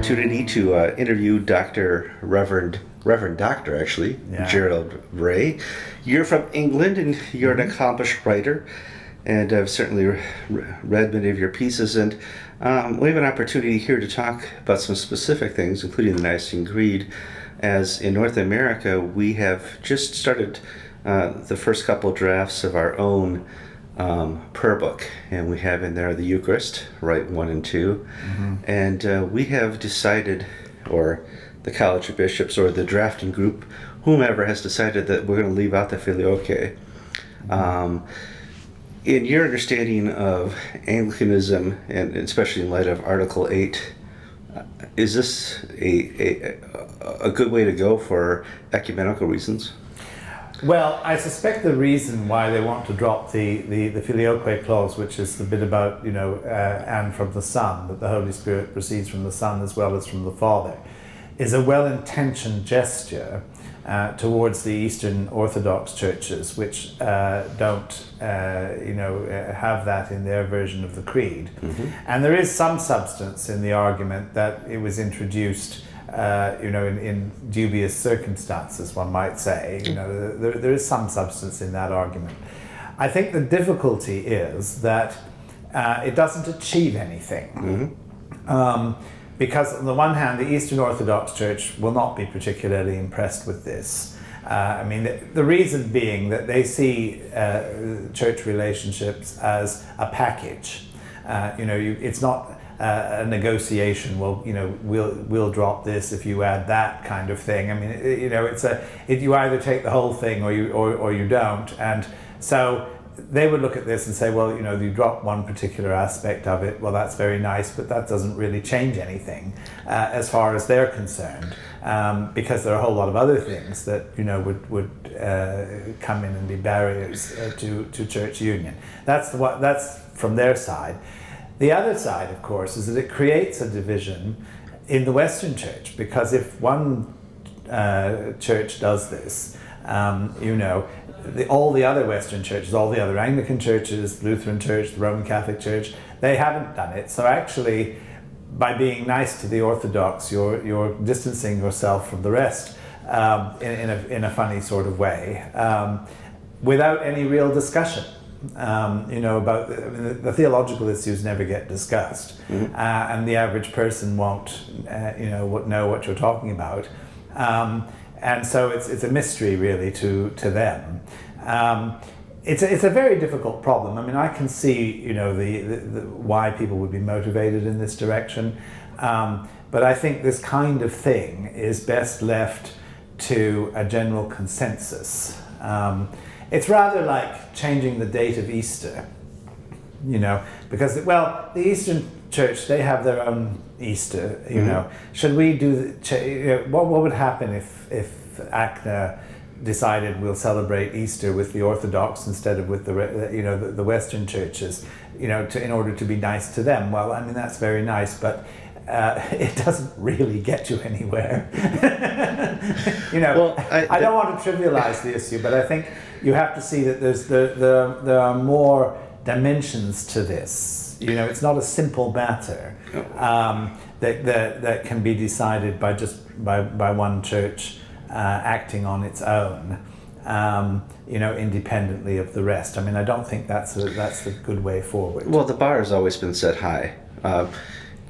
opportunity to interview Reverend Doctor, actually, Gerald Bray. You're from England, and you're an accomplished writer, and I've certainly read many of your pieces, and we have an opportunity here to talk about some specific things, including the Nicene Creed, as in North America, we have just started the first couple drafts of our own prayer book, and we have in there the Eucharist, Rite 1 and 2, and we have decided, or the College of Bishops or the drafting group, whomever has decided that we're going to leave out the Filioque. In your understanding of Anglicanism, and especially in light of Article 8, is this a good way to go for ecumenical reasons? Well, I suspect the reason why they want to drop the Filioque clause, which is the bit about, and from the Son, that the Holy Spirit proceeds from the Son as well as from the Father, is a well-intentioned gesture towards the Eastern Orthodox churches, which don't, have that in their version of the Creed. And there is some substance in the argument that it was introduced in dubious circumstances, one might say. There is some substance in that argument. I think the difficulty is that it doesn't achieve anything. Because on the one hand, the Eastern Orthodox Church will not be particularly impressed with this. The reason being that they see church relationships as a package. It's not a negotiation. Well, we'll drop this if you add that kind of thing. You either take the whole thing or you don't. And so they would look at this and say, well, you drop one particular aspect of it. Well, that's very nice, but that doesn't really change anything as far as they're concerned, because there are a whole lot of other things that would come in and be barriers to church union. That's from their side. The other side, of course, is that it creates a division in the Western Church, because if one church does this, all the other Western churches, all the other Anglican churches, the Lutheran Church, the Roman Catholic Church, they haven't done it. So actually, by being nice to the Orthodox, you're distancing yourself from the rest in a funny sort of way, without any real discussion. About the theological issues never get discussed, and the average person won't, know what you're talking about. And so it's a mystery really to them. It's a very difficult problem. I can see the why people would be motivated in this direction, but I think this kind of thing is best left to a general consensus. It's rather like changing the date of Easter, because the Eastern Church, they have their own Easter, Should we do, what would happen if ACNA decided we'll celebrate Easter with the Orthodox instead of with the Western churches, in order to be nice to them? Well, that's very nice, but it doesn't really get you anywhere. I don't want to trivialize the issue, but I think you have to see that there are more dimensions to this. It's not a simple matter that can be decided by one church acting on its own, independently of the rest. I don't think that's the good way forward. Well, the bar has always been set high.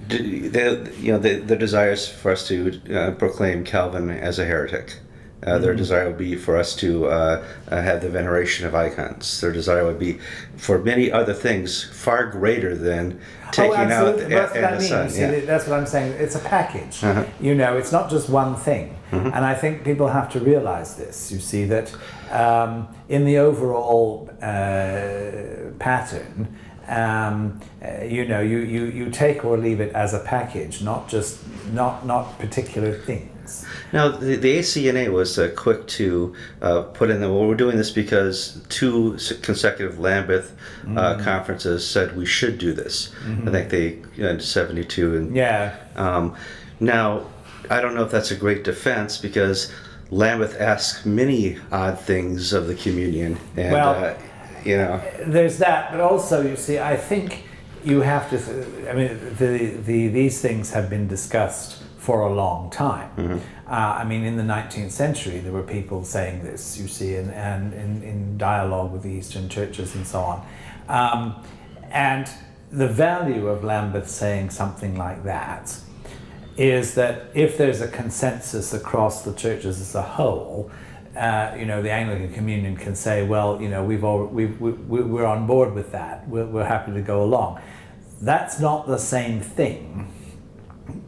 The desires for us to proclaim Calvin as a heretic. Their desire would be for us to have the veneration of icons. Their desire would be for many other things far greater than taking out the Son. That's what I'm saying. It's a package. It's not just one thing. And I think people have to realize this. You see that in the overall pattern, you take or leave it as a package, not not particular things. Now, the ACNA was quick to put in we're doing this because 2 consecutive Lambeth conferences said we should do this. I think they 72 and now I don't know if that's a great defense, because Lambeth asks many odd things of the communion, and there's that, but also, you see, I think you have to. These things have been discussed for a long time. I mean, in the 19th century, there were people saying this, you see, and in dialogue with the Eastern churches and so on. And the value of Lambeth saying something like that is that if there's a consensus across the churches as a whole, the Anglican Communion can say, well, we're on board with that. We're happy to go along. That's not the same thing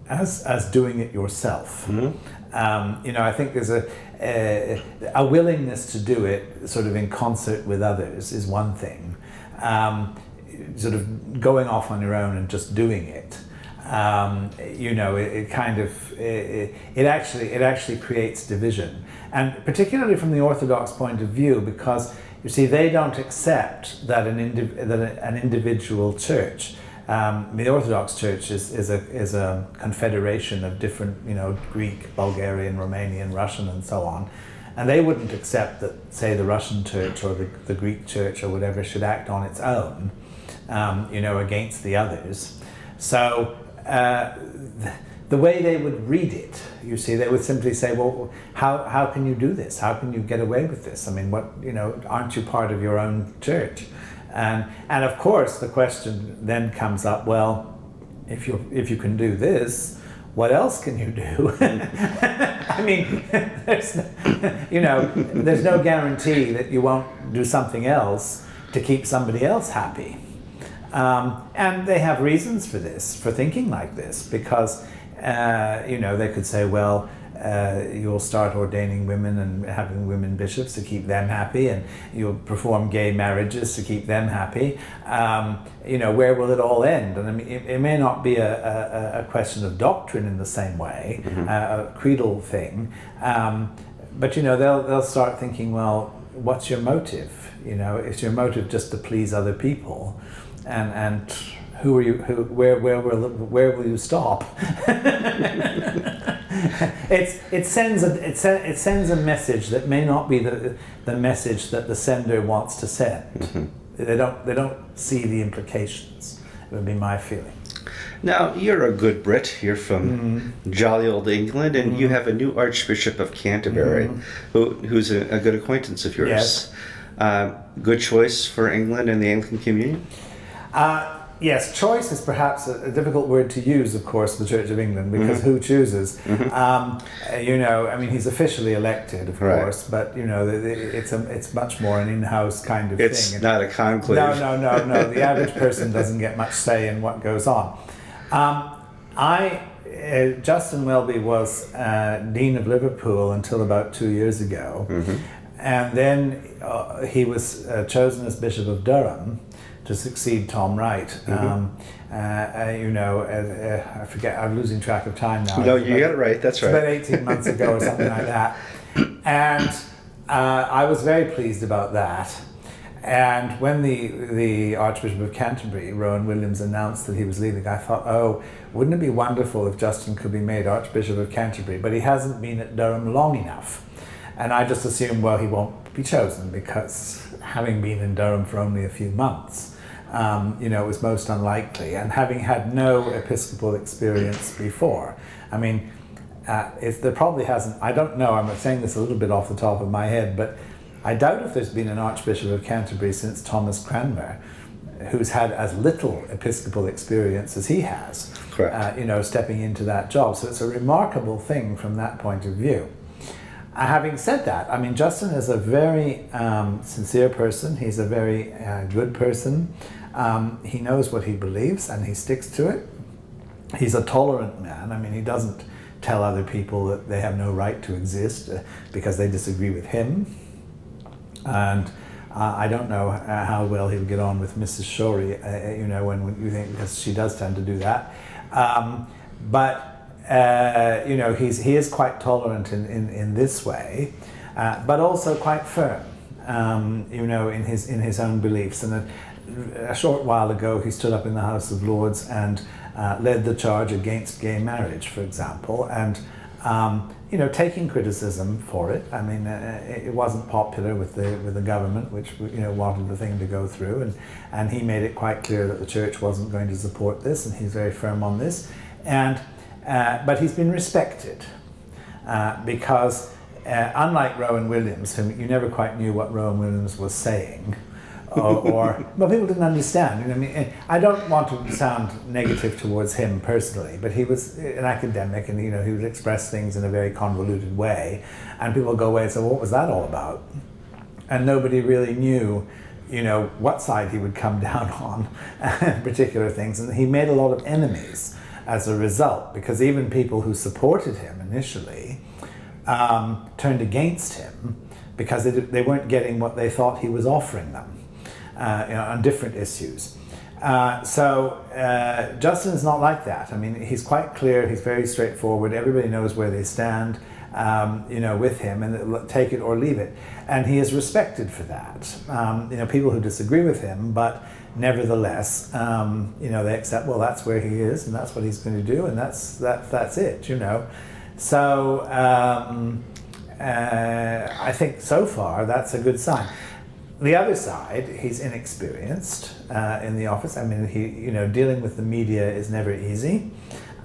as doing it yourself. I think there's a willingness to do it sort of in concert with others is one thing. Sort of going off on your own and just doing it. It actually creates division, and particularly from the Orthodox point of view, because you see they don't accept that an individual church. The Orthodox Church is a confederation of different, Greek, Bulgarian, Romanian, Russian, and so on, and they wouldn't accept that, say, the Russian Church or the Greek Church or whatever should act on its own, against the others. So. The way they would read it, you see, they would simply say, well, how can you do this? How can you get away with this? I mean, aren't you part of your own church? And of course, the question then comes up, well, if you can do this, what else can you do? I mean, there's no guarantee that you won't do something else to keep somebody else happy. And they have reasons for this, for thinking like this, because, they could say, well, you'll start ordaining women and having women bishops to keep them happy, and you'll perform gay marriages to keep them happy. Where will it all end? And I mean, it may not be a question of doctrine in the same way, a creedal thing, but, they'll start thinking, well, what's your motive? Is your motive just to please other people? And who are you? Where will you stop? It sends a message that may not be the message that the sender wants to send. They don't see the implications. It would be my feeling. Now, you're a good Brit. You're from jolly old England, and you have a new Archbishop of Canterbury, who's a good acquaintance of yours. Yes. Good choice for England and the Anglican Communion? Yes, choice is perhaps a difficult word to use, of course, the Church of England, because who chooses? He's officially elected, of course, but, it's much more an in-house kind of thing. It's not a conclave. No. The average person doesn't get much say in what goes on. Justin Welby was Dean of Liverpool until about 2 years ago, and then he was chosen as Bishop of Durham to succeed Tom Wright. I forget, I'm losing track of time now. No, you got it right, that's right. About 18 months ago or something like that. And I was very pleased about that. And when the Archbishop of Canterbury, Rowan Williams, announced that he was leaving, I thought, oh, wouldn't it be wonderful if Justin could be made Archbishop of Canterbury? But he hasn't been at Durham long enough. And I just assumed, well, he won't be chosen because having been in Durham for only a few months, it was most unlikely. And having had no episcopal experience before, I mean, there probably hasn't, I don't know, I'm saying this a little bit off the top of my head, but I doubt if there's been an Archbishop of Canterbury since Thomas Cranmer, who's had as little episcopal experience as he has, stepping into that job. So it's a remarkable thing from that point of view. Having said that, I mean, Justin is a very sincere person. He's a very good person. He knows what he believes and he sticks to it. He's a tolerant man. I mean, he doesn't tell other people that they have no right to exist because they disagree with him. And I don't know how well he'll get on with Mrs. Shorey, when you think, because she does tend to do that. He is quite tolerant in this way, but also quite firm, in his own beliefs. And a short while ago, he stood up in the House of Lords and led the charge against gay marriage, for example, and taking criticism for it. I mean, it wasn't popular with the government, which wanted the thing to go through, and he made it quite clear that the church wasn't going to support this, and he's very firm on this. And but he's been respected because unlike Rowan Williams, whom you never quite knew what Rowan Williams was saying, well, people didn't understand. You know, I mean, I don't want to sound negative towards him personally, but he was an academic, and he would express things in a very convoluted way, and people would go away and say, well, what was that all about? And nobody really knew, what side he would come down on particular things, and he made a lot of enemies as a result, because even people who supported him initially turned against him because they weren't getting what they thought he was offering them. On different issues. So Justin's not like that. I mean, he's quite clear, he's very straightforward, everybody knows where they stand, with him, and take it or leave it. And he is respected for that. People who disagree with him, but nevertheless, they accept, well, that's where he is, and that's what he's going to do, and that's it, So I think so far that's a good sign. The other side, he's inexperienced in the office. I mean, dealing with the media is never easy.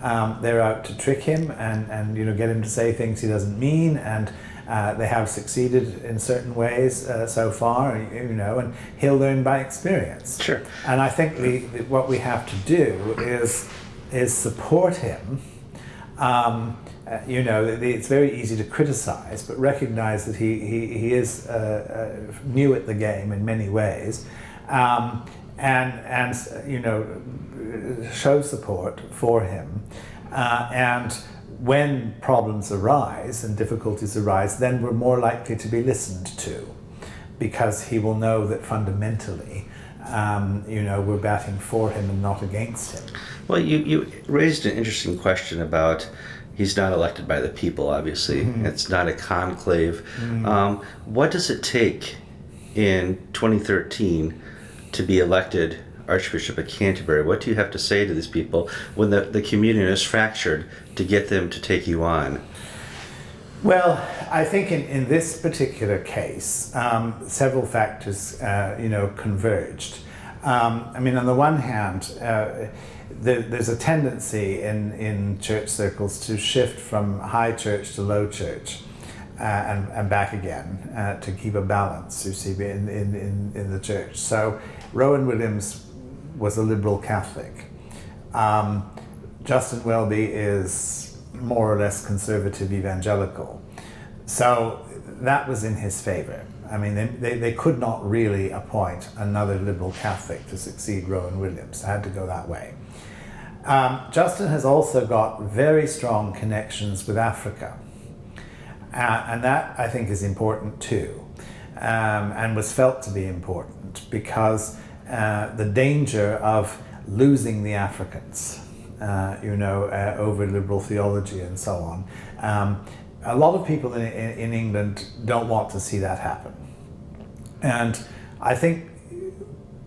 They're out to trick him and get him to say things he doesn't mean, and they have succeeded in certain ways so far, and he'll learn by experience. Sure. And I think what we have to do is support him. It's very easy to criticize, but recognize that he is new at the game in many ways, and show support for him. And when problems arise and difficulties arise, then we're more likely to be listened to, because he will know that fundamentally, we're batting for him and not against him. Well, you raised an interesting question about he's not elected by the people, obviously. Mm-hmm. It's not a conclave. Mm-hmm. What does it take in 2013 to be elected Archbishop of Canterbury? What do you have to say to these people when the communion is fractured to get them to take you on? Well, I think in this particular case, several factors, converged. On the one hand, there's a tendency in church circles to shift from high church to low church and back again to keep a balance, you see, in the church. So Rowan Williams was a liberal Catholic. Justin Welby is more or less conservative evangelical. So that was in his favor. I mean, they could not really appoint another liberal Catholic to succeed Rowan Williams. It had to go that way. Justin has also got very strong connections with Africa. And that, I think, is important too, and was felt to be important because the danger of losing the Africans, over liberal theology and so on. A lot of people in England don't want to see that happen. And I think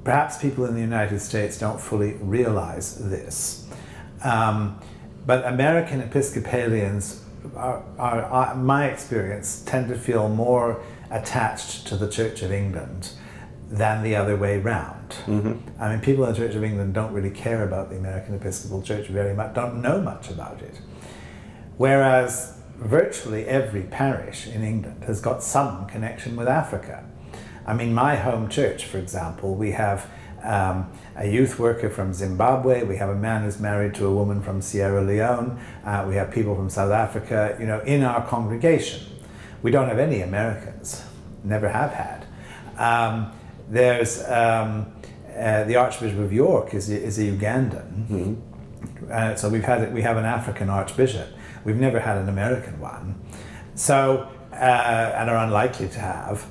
perhaps people in the United States don't fully realize this. But American Episcopalians are, my experience, tend to feel more attached to the Church of England than the other way round. Mm-hmm. I mean, people in the Church of England don't really care about the American Episcopal Church very much, don't know much about it. Whereas virtually every parish in England has got some connection with Africa. I mean, my home church, for example, we have a youth worker from Zimbabwe, we have a man who's married to a woman from Sierra Leone, we have people from South Africa, in our congregation. We don't have any Americans, never have had. There's the Archbishop of York is a Ugandan, mm-hmm. So we have an African Archbishop. We've never had an American one, so and are unlikely to have.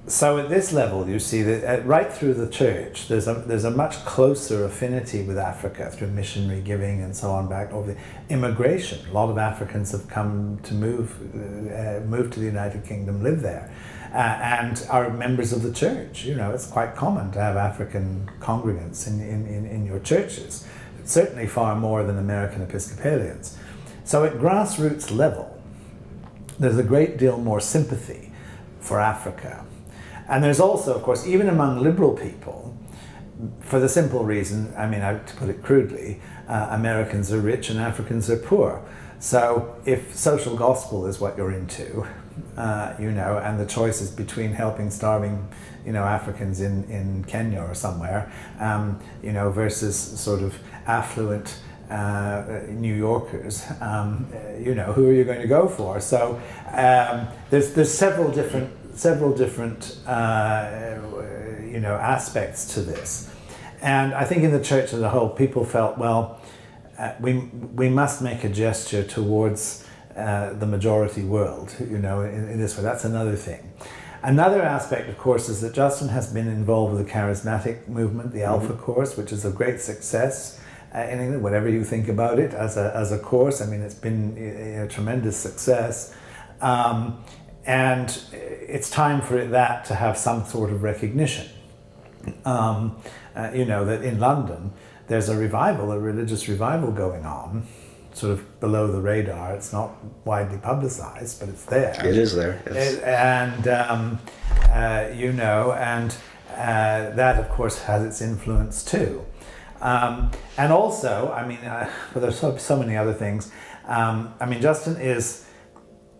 So at this level, you see that right through the church, there's a much closer affinity with Africa through missionary giving and so on, back over the immigration. A lot of Africans have come to move to the United Kingdom, live there, and are members of the church. It's quite common to have African congregants in your churches. Certainly far more than American Episcopalians. So at grassroots level, there's a great deal more sympathy for Africa. And there's also, of course, even among liberal people, for the simple reason, I mean, to put it crudely, Americans are rich and Africans are poor. So if social gospel is what you're into, and the choice is between helping starving, Africans in Kenya or somewhere, versus sort of affluent New Yorkers, who are you going to go for? So there's several different aspects to this, and I think in the church as a whole, people felt, well, we must make a gesture towards the majority world, in this way. That's another thing. Another aspect, of course, is that Justin has been involved with the charismatic movement, the Alpha Course, which is a great success in England, whatever you think about it as a course. I mean, it's been a tremendous success. And it's time for that to have some sort of recognition. That in London, there's a religious revival going on, sort of below the radar. It's not widely publicized, but it's there. It is there. Yes. That of course has its influence too. And also, but there's so many other things. Justin is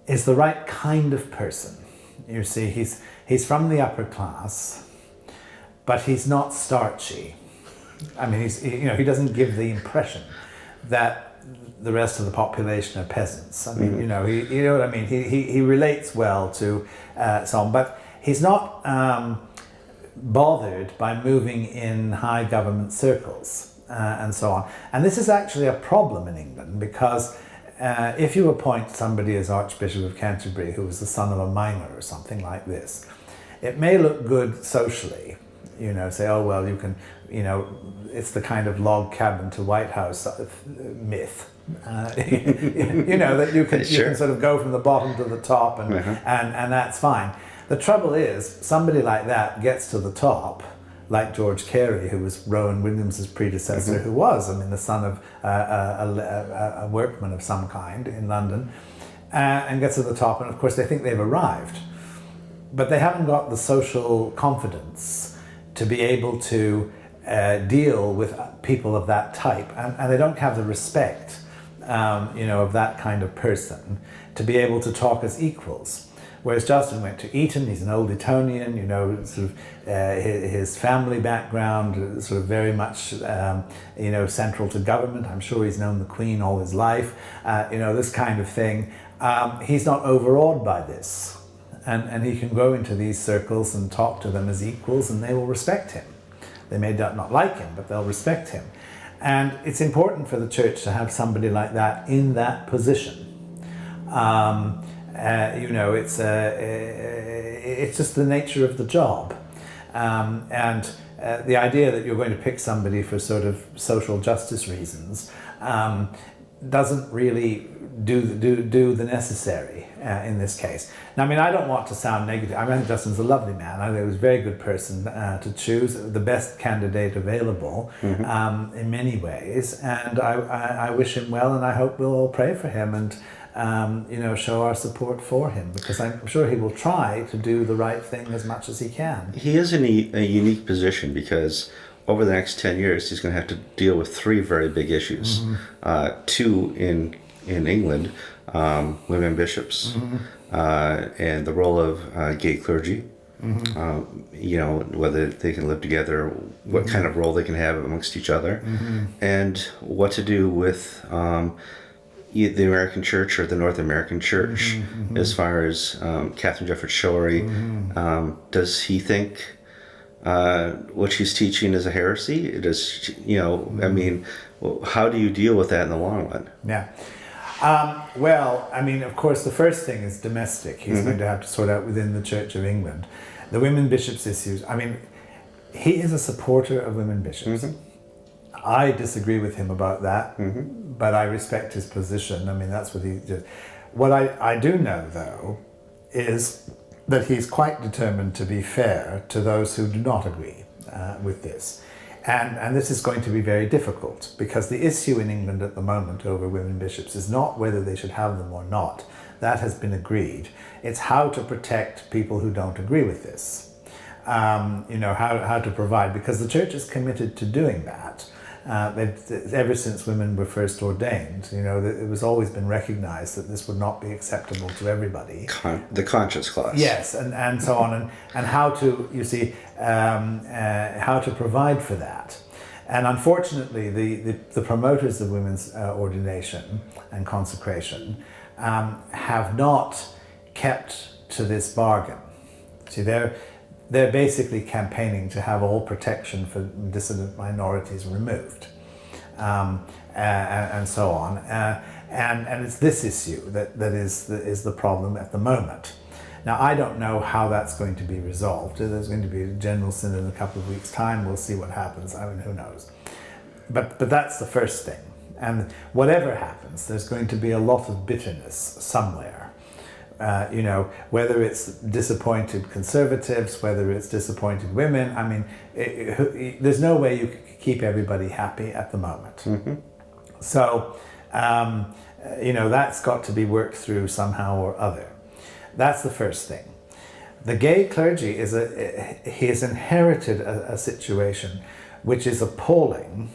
the right kind of person. You see, he's from the upper class, but he's not starchy. He doesn't give the impression that the rest of the population are peasants. You know what I mean? He relates well to some, but he's not bothered by moving in high government circles and so on. And this is actually a problem in England, because if you appoint somebody as Archbishop of Canterbury who was the son of a miner or something like this, it may look good socially. Say, oh, well, you can, it's the kind of log cabin to White House myth. That you can sort of go from the bottom to the top and that's fine. The trouble is, somebody like that gets to the top, like George Carey, who was Rowan Williams's predecessor, who was, the son of a workman of some kind in London, and gets to the top, and of course they think they've arrived. But they haven't got the social confidence to be able to deal with people of that type, and they don't have the respect, of that kind of person to be able to talk as equals. Whereas Justin went to Eton, he's an old Etonian, his family background sort of very much, central to government. I'm sure he's known the Queen all his life, this kind of thing. He's not overawed by this. And he can go into these circles and talk to them as equals, and they will respect him. They may not like him, but they'll respect him. And it's important for the church to have somebody like that in that position. It's just the nature of the job. The idea that you're going to pick somebody for sort of social justice reasons doesn't really do the necessary in this case. Now, I don't want to sound negative. I think Justin's a lovely man. I think he was a very good person to choose, the best candidate available in many ways. And I wish him well, and I hope we'll all pray for him and show our support for him, because I'm sure he will try to do the right thing as much as he can. He is in a unique position, because over the next 10 years, he's going to have to deal with three very big issues. Two in England, women bishops, and the role of gay clergy, whether they can live together, what kind of role they can have amongst each other, and what to do with the American Church or the North American Church, as far as Catherine Jefferts Schori. Does he think what she's teaching is a heresy? How do you deal with that in the long run? Yeah. Of course, the first thing is domestic. He's going to have to sort out within the Church of England. The women bishops issues, he is a supporter of women bishops. I disagree with him about that, but I respect his position. That's what he did. What I do know, though, is that he's quite determined to be fair to those who do not agree with this. And this is going to be very difficult, because the issue in England at the moment over women bishops is not whether they should have them or not. That has been agreed. It's how to protect people who don't agree with this. how to provide, because the church is committed to doing that. Ever since women were first ordained, it was always been recognized that this would not be acceptable to everybody. The conscience clause. Yes, and so on, and how to, how to provide for that. And unfortunately, the promoters of women's ordination and consecration have not kept to this bargain. See, they're basically campaigning to have all protection for dissident minorities removed, and so on. And it's this issue that is the problem at the moment. Now, I don't know how that's going to be resolved. There's going to be a General Synod in a couple of weeks' time. We'll see what happens. I mean, who knows? But that's the first thing. And whatever happens, there's going to be a lot of bitterness somewhere. Whether it's disappointed conservatives, whether it's disappointed women. I mean, there's no way you can keep everybody happy at the moment. Mm-hmm. So, that's got to be worked through somehow or other. That's the first thing. The gay clergy he has inherited a situation which is appalling.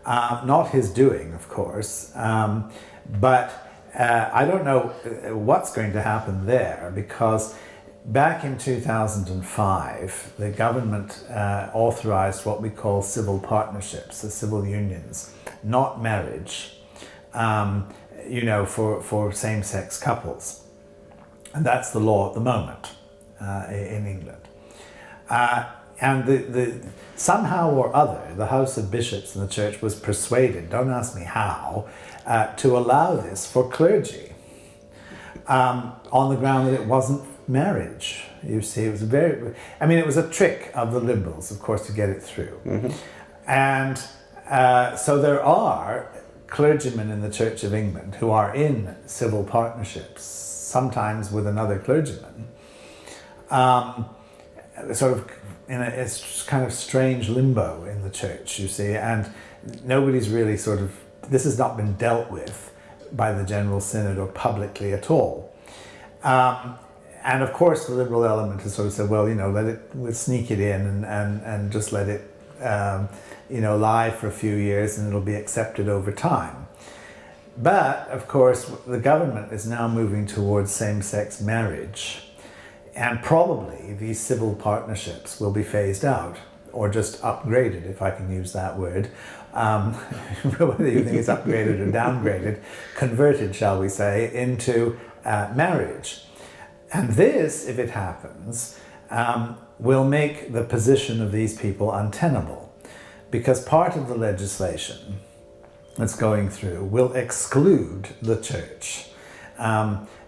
Not his doing, of course, but I don't know what's going to happen there, because back in 2005, the government authorized what we call civil partnerships, the civil unions, not marriage, for same-sex couples. And that's the law at the moment in England. And somehow or other, the House of Bishops in the Church was persuaded, don't ask me how, to allow this for clergy on the ground that it wasn't marriage. You see, it was it was a trick of the Liberals, of course, to get it through. Mm-hmm. And so there are clergymen in the Church of England who are in civil partnerships, sometimes with another clergyman, sort of it's kind of strange limbo in the church, you see, and nobody's really this has not been dealt with by the General Synod or publicly at all. And of course the liberal element has sort of said, well, we'll sneak it in and just let it, lie for a few years and it'll be accepted over time. But of course the government is now moving towards same-sex marriage. And probably these civil partnerships will be phased out, or just upgraded, if I can use that word. Whether you think it's upgraded or downgraded, converted, shall we say, into marriage. And this, if it happens, will make the position of these people untenable, because part of the legislation that's going through will exclude the church.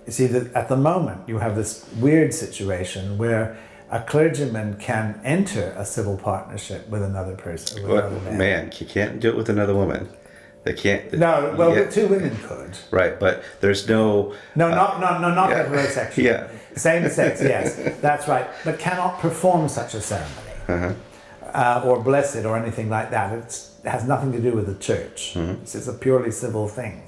You see, that at the moment you have this weird situation where a clergyman can enter a civil partnership with another person. With another man, you can't do it with another woman. They can't. But two women could. Right, but there's no. Not heterosexual. Yeah. Same sex, yes, that's right, but cannot perform such a ceremony, or bless it, or anything like that. It has nothing to do with the church. Mm-hmm. It's a purely civil thing.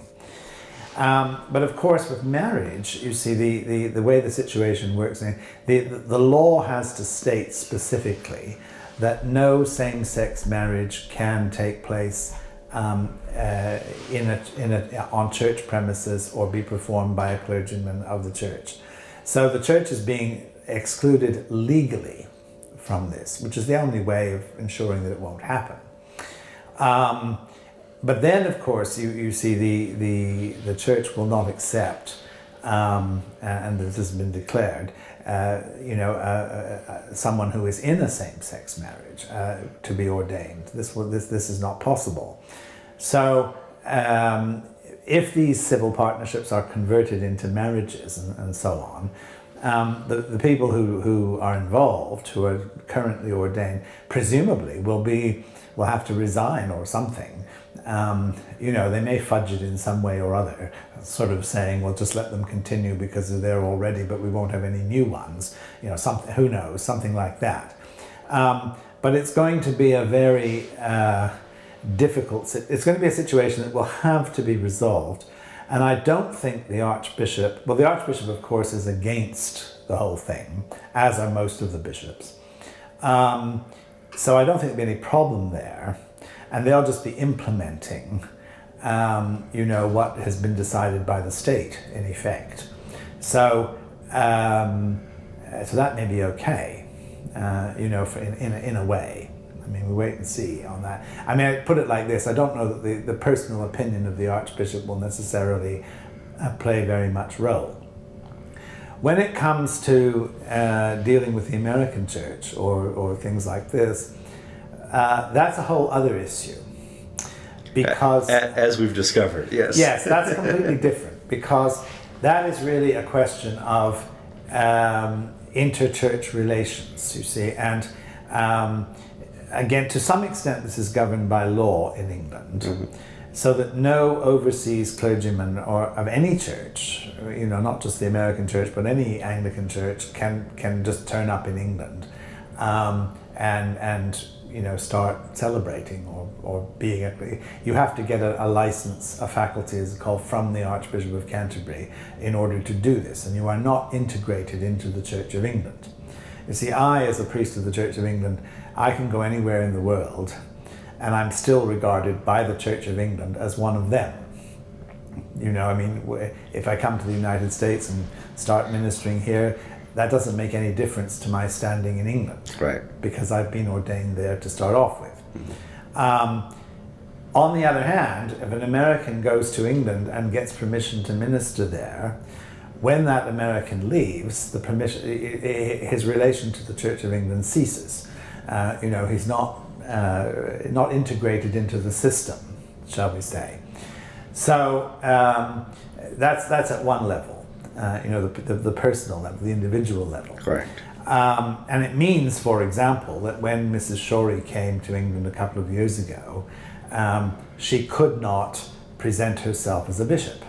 But of course, with marriage, you see the way the situation works. The law has to state specifically that no same-sex marriage can take place on church premises or be performed by a clergyman of the church. So the church is being excluded legally from this, which is the only way of ensuring that it won't happen. But then, of course, you see the church will not accept, and this has been declared, someone who is in a same-sex marriage to be ordained. This is not possible. So, if these civil partnerships are converted into marriages and so on, the people who are involved, who are currently ordained, presumably will have to resign or something. They may fudge it in some way or other, sort of saying, well, just let them continue because they're there already, but we won't have any new ones. Something, who knows, something like that. But it's going to be a very difficult, it's going to be a situation that will have to be resolved. And I don't think the Archbishop, of course, is against the whole thing, as are most of the bishops. So I don't think there'll be any problem there, and they'll just be implementing, what has been decided by the state in effect. So that may be okay, in a way. I mean, we wait and see on that. I mean, I put it like this: I don't know that the personal opinion of the Archbishop will necessarily play very much role. When it comes to dealing with the American church or things like this, that's a whole other issue. Because as we've discovered, yes. Yes, that's completely different, because that is really a question of inter-church relations, you see, and again, to some extent, this is governed by law in England, so that no overseas clergyman or of any church, not just the American church, but any Anglican church can just turn up in England and start celebrating or being you have to get a license, a faculty as it's called, from the Archbishop of Canterbury in order to do this, and you are not integrated into the Church of England. You see, I, as a priest of the Church of England, I can go anywhere in the world and I'm still regarded by the Church of England as one of them. If I come to the United States and start ministering here, that doesn't make any difference to my standing in England. Right. Because I've been ordained there to start off with. On the other hand, if an American goes to England and gets permission to minister there, when that American leaves, his relation to the Church of England ceases. He's not integrated into the system, shall we say. So that's at one level, the personal level, the individual level. Correct. And it means, for example, that when Mrs. Shorey came to England a couple of years ago, she could not present herself as a bishop,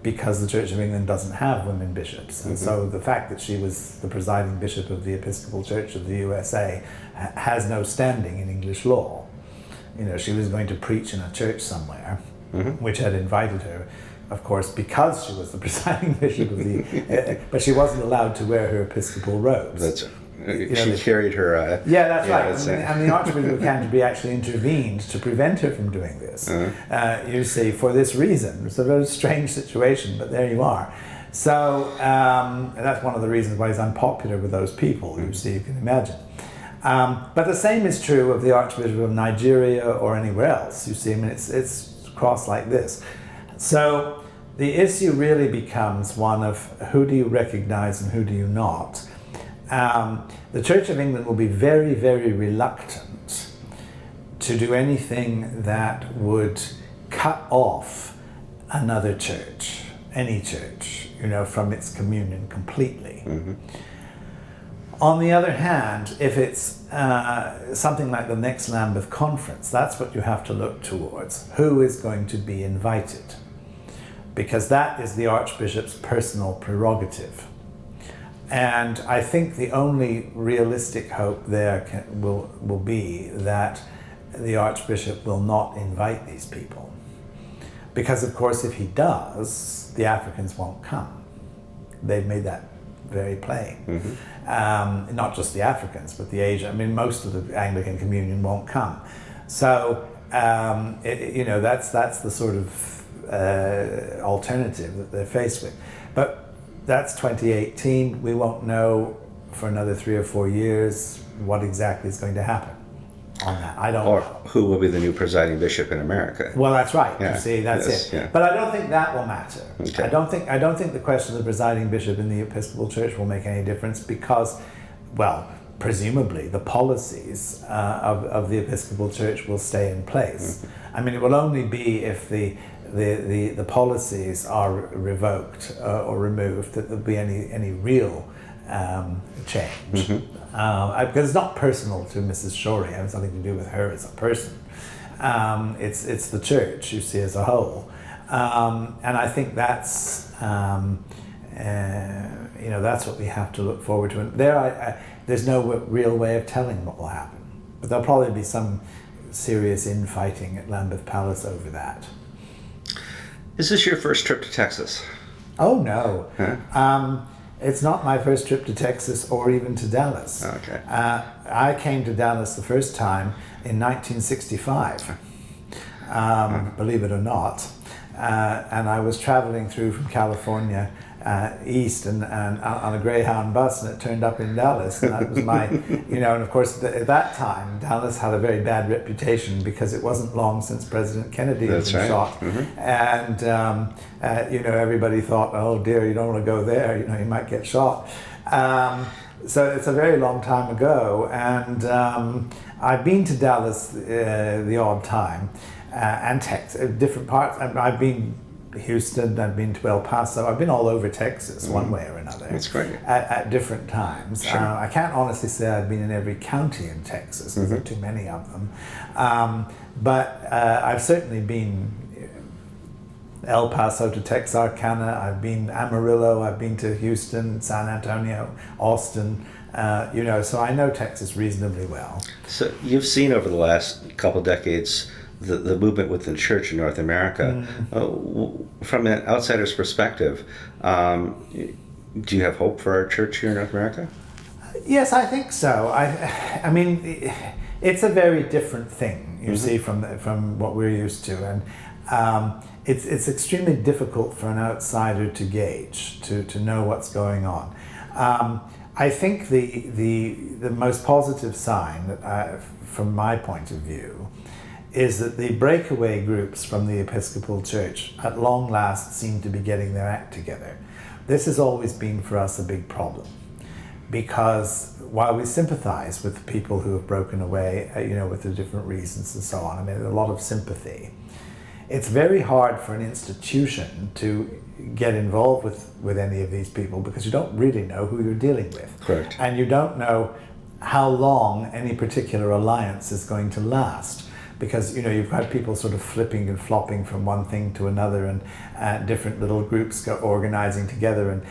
because the Church of England doesn't have women bishops. And so the fact that she was the presiding bishop of the Episcopal Church of the USA has no standing in English law. She was going to preach in a church somewhere, which had invited her, of course, because she was the presiding bishop of the... but she wasn't allowed to wear her Episcopal robes. That's she carried her... yeah, that's right. And the Archbishop of Canterbury actually intervened to prevent her from doing this. You see, for this reason. It's a very strange situation, but there you are. So that's one of the reasons why he's unpopular with those people, you see, you can imagine. But the same is true of the Archbishop of Nigeria or anywhere else, you see. I mean, it's crossed like this. So the issue really becomes one of who do you recognize and who do you not. The Church of England will be very, very reluctant to do anything that would cut off another church, any church, from its communion completely. On the other hand, if it's something like the next Lambeth Conference, that's what you have to look towards. Who is going to be invited? Because that is the Archbishop's personal prerogative. And I think the only realistic hope there will be that the Archbishop will not invite these people. Because, of course, if he does, the Africans won't come. They've made that very plain. Not just the Africans, but the Asian. I mean, most of the Anglican communion won't come. So, that's the sort of alternative that they're faced with. But that's 2018. We won't know for another 3 or 4 years what exactly is going to happen on that. I don't know. Or who will be the new presiding bishop in America. Well, that's right. Yeah. You see, that's Yes, it. yeah. But I don't think that will matter. Okay. I don't think the question of the presiding bishop in the Episcopal Church will make any difference because, well, presumably the policies of the Episcopal Church will stay in place. I mean, it will only be if the policies are revoked or removed that there'll be any real change. Because it's not personal to Mrs. Shorey. It has nothing to do with her as a person. It's the church, you see, as a whole. And I think that's that's what we have to look forward to. And there's no real way of telling what will happen. But there'll probably be some serious infighting at Lambeth Palace over that. Is this your first trip to Texas? Oh, no. Huh? It's not my first trip to Texas or even to Dallas. Okay. I came to Dallas the first time in 1965, believe it or not. And I was traveling through from California east and on a Greyhound bus, and it turned up in Dallas, and that was my, and of course at that time Dallas had a very bad reputation because it wasn't long since President Kennedy had been shot, and everybody thought, oh dear, you don't want to go there, you might get shot. So it's a very long time ago, and I've been to Dallas the odd time, and Texas, different parts. I've been Houston, I've been to El Paso, I've been all over Texas one way or another. That's great. At different times. Sure. I can't honestly say I've been in every county in Texas, because there are too many of them. But I've certainly been El Paso to Texarkana, I've been Amarillo, I've been to Houston, San Antonio, Austin, so I know Texas reasonably well. So you've seen over the last couple decades the movement within the church in North America. From an outsider's perspective, do you have hope for our church here in North America? Yes, I think so. I mean, it's a very different thing, you see, from what we're used to, and it's extremely difficult for an outsider to gauge, to know what's going on. I think the most positive sign that from my point of view is that the breakaway groups from the Episcopal Church at long last seem to be getting their act together. This has always been for us a big problem, because while we sympathize with the people who have broken away, with the different reasons and so on, I mean, a lot of sympathy, it's very hard for an institution to get involved with any of these people, because you don't really know who you're dealing with. Correct. And you don't know how long any particular alliance is going to last, because you've got people sort of flipping and flopping from one thing to another, and different little groups organizing together, and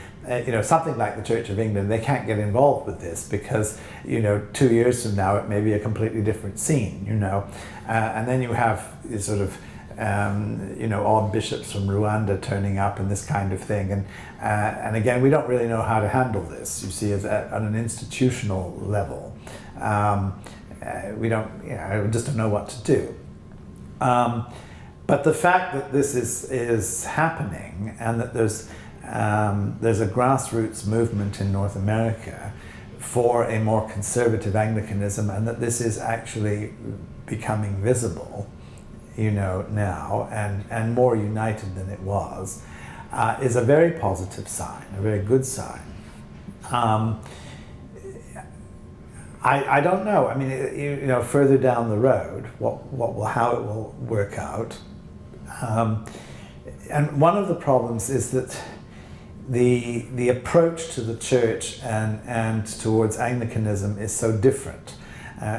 something like the Church of England, they can't get involved with this because 2 years from now it may be a completely different scene, and then you have this sort of odd bishops from Rwanda turning up and this kind of thing, and again, we don't really know how to handle this, you see, on an institutional level. We just don't know what to do. But the fact that this is happening, and that there's a grassroots movement in North America for a more conservative Anglicanism, and that this is actually becoming visible, now, and more united than it was, is a very positive sign, a very good sign. I don't know. I mean, further down the road, how it will work out. And one of the problems is that the approach to the church and towards Anglicanism is so different.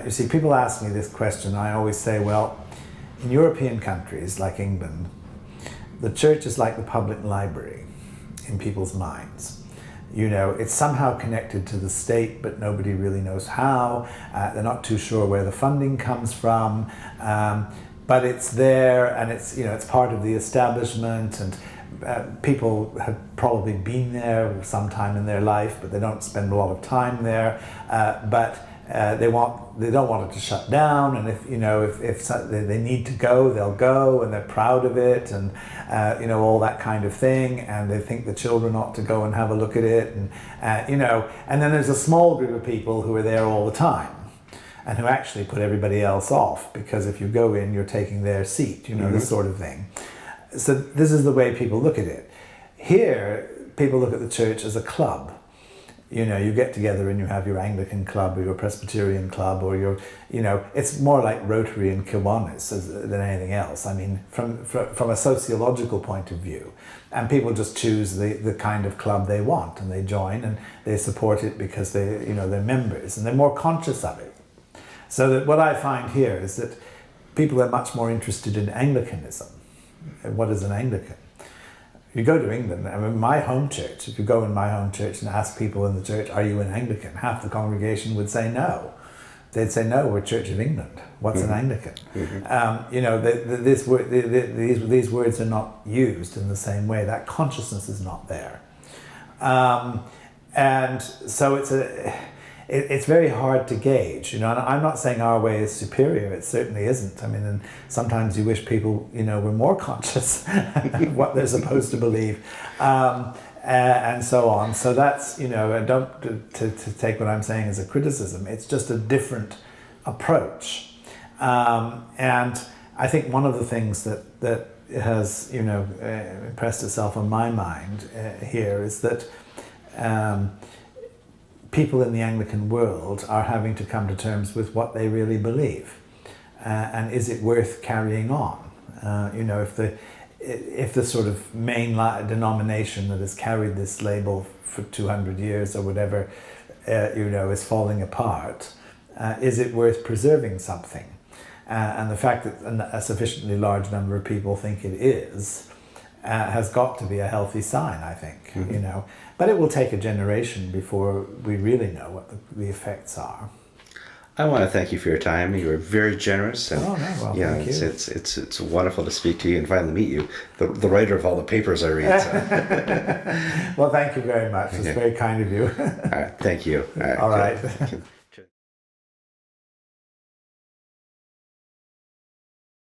You see, people ask me this question. I always say, well, in European countries like England, the church is like the public library in people's minds. It's somehow connected to the state, but nobody really knows how. They're not too sure where the funding comes from, but it's there, and it's part of the establishment, and people have probably been there sometime in their life, but they don't spend a lot of time there. But they don't want it to shut down, and if they need to go, they'll go, and they're proud of it, and all that kind of thing, and they think the children ought to go and have a look at it, and and then there's a small group of people who are there all the time, and who actually put everybody else off, because if you go in, you're taking their seat, this sort of thing. So this is the way people look at it. Here, people look at the church as a club. You get together and you have your Anglican club or your Presbyterian club, or it's more like Rotary and Kiwanis than anything else. I mean, from a sociological point of view, and people just choose the kind of club they want, and they join and they support it because they're members, and they're more conscious of it. So that what I find here is that people are much more interested in Anglicanism. What is an Anglican? You go to England, I mean, my home church, if you go in my home church and ask people in the church, are you an Anglican? Half the congregation would say no. They'd say, no, we're Church of England. What's an Anglican? These words are not used in the same way. That consciousness is not there. And so it's very hard to gauge, and I'm not saying our way is superior. It certainly isn't. I mean, and sometimes you wish people, were more conscious of what they're supposed to believe, and so on. So that's, and don't to take what I'm saying as a criticism. It's just a different approach, and I think one of the things that has, impressed itself on my mind here is that. People in the Anglican world are having to come to terms with what they really believe, and is it worth carrying on? If the sort of main denomination that has carried this label for 200 years or whatever, is falling apart, is it worth preserving something? And the fact that a sufficiently large number of people think it is, has got to be a healthy sign, I think. Mm-hmm. But it will take a generation before we really know what the effects are. I want to thank you for your time. You were very generous. And, Thank you. It's wonderful to speak to you and finally meet you, the writer of all the papers I read. So. Well, thank you very much. It's very kind of you. All right, thank you. All right.